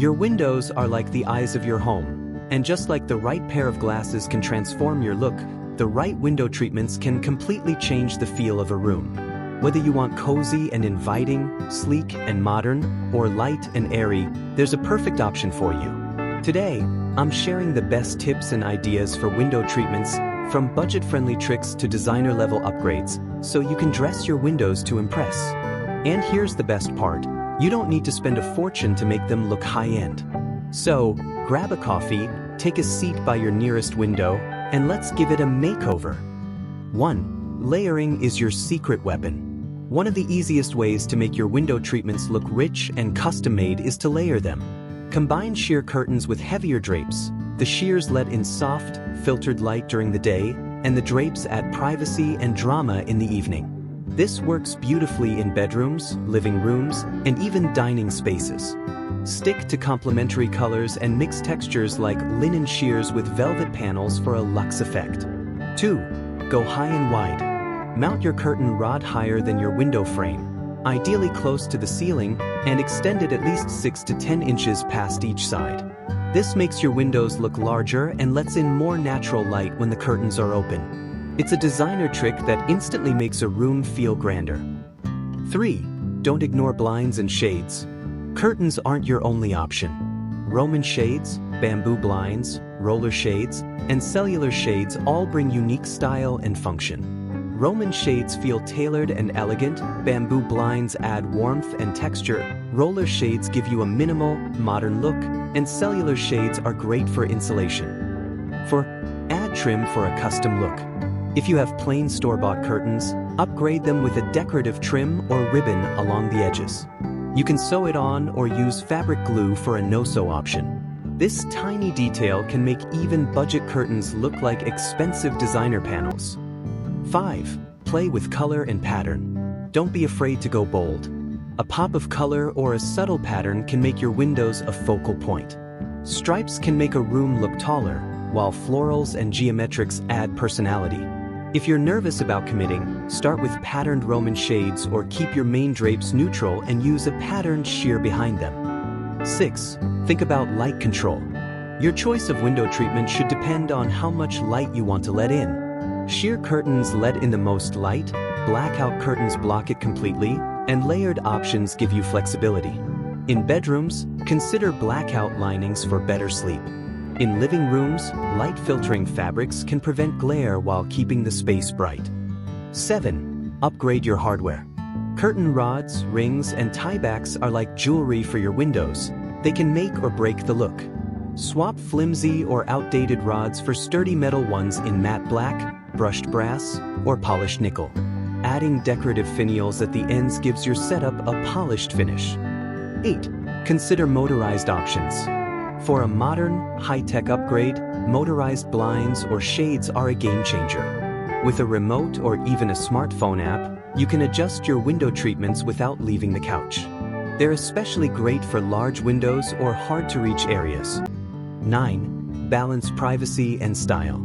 Your windows are like the eyes of your home, and just like the right pair of glasses can transform your look, the right window treatments can completely change the feel of a room. Whether you want cozy and inviting, sleek and modern, or light and airy, there's a perfect option for you. Today, I'm sharing the best tips and ideas for window treatments, from budget-friendly tricks to designer-level upgrades, so you can dress your windows to impress. And here's the best part. You don't need to spend a fortune to make them look high-end. So, grab a coffee, take a seat by your nearest window, and let's give it a makeover. 1. Layering is your secret weapon. One of the easiest ways to make your window treatments look rich and custom-made is to layer them. Combine sheer curtains with heavier drapes. The sheers let in soft, filtered light during the day, and the drapes add privacy and drama in the evening. This works beautifully in bedrooms, living rooms, and even dining spaces. Stick to complementary colors and mix textures like linen sheers with velvet panels for a luxe effect. 2. Go high and wide. Mount your curtain rod higher than your window frame, ideally close to the ceiling, and extend it at least 6 to 10 inches past each side. This makes your windows look larger and lets in more natural light when the curtains are open. It's a designer trick that instantly makes a room feel grander. 3. Don't ignore blinds and shades. Curtains aren't your only option. Roman shades, bamboo blinds, roller shades, and cellular shades all bring unique style and function. Roman shades feel tailored and elegant, bamboo blinds add warmth and texture, roller shades give you a minimal, modern look, and cellular shades are great for insulation. 4. Add trim for a custom look. If you have plain store-bought curtains, upgrade them with a decorative trim or ribbon along the edges. You can sew it on or use fabric glue for a no-sew option. This tiny detail can make even budget curtains look like expensive designer panels. 5. Play with color and pattern. Don't be afraid to go bold. A pop of color or a subtle pattern can make your windows a focal point. Stripes can make a room look taller, while florals and geometrics add personality. If you're nervous about committing, start with patterned Roman shades or keep your main drapes neutral and use a patterned sheer behind them. 6. Think about light control. Your choice of window treatment should depend on how much light you want to let in. Sheer curtains let in the most light, blackout curtains block it completely, and layered options give you flexibility. In bedrooms, consider blackout linings for better sleep. In living rooms, light-filtering fabrics can prevent glare while keeping the space bright. 7. Upgrade your hardware. Curtain rods, rings, and tiebacks are like jewelry for your windows. They can make or break the look. Swap flimsy or outdated rods for sturdy metal ones in matte black, brushed brass, or polished nickel. Adding decorative finials at the ends gives your setup a polished finish. 8. Consider motorized options. For a modern, high-tech upgrade, motorized blinds or shades are a game-changer. With a remote or even a smartphone app, you can adjust your window treatments without leaving the couch. They're especially great for large windows or hard-to-reach areas. 9. Balance privacy and style.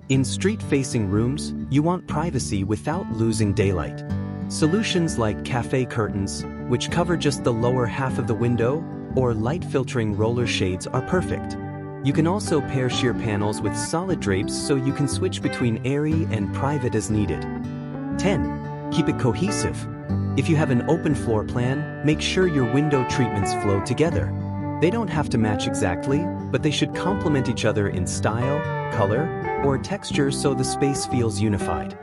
In street-facing rooms, you want privacy without losing daylight. Solutions like cafe curtains, which cover just the lower half of the window, or light-filtering roller shades are perfect. You can also pair sheer panels with solid drapes so you can switch between airy and private as needed. 10. Keep it cohesive. If you have an open floor plan, make sure your window treatments flow together. They don't have to match exactly, but they should complement each other in style, color, or texture so the space feels unified.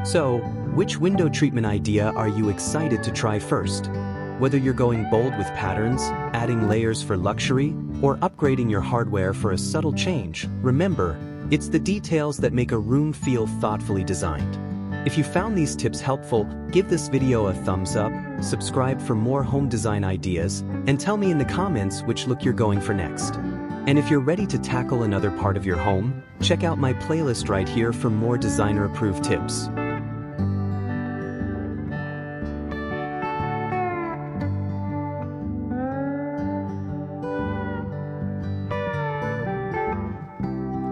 So, which window treatment idea are you excited to try first? Whether you're going bold with patterns, adding layers for luxury, or upgrading your hardware for a subtle change, remember, it's the details that make a room feel thoughtfully designed. If you found these tips helpful, give this video a thumbs up, subscribe for more home design ideas, and tell me in the comments which look you're going for next. And if you're ready to tackle another part of your home, check out my playlist right here for more designer-approved tips.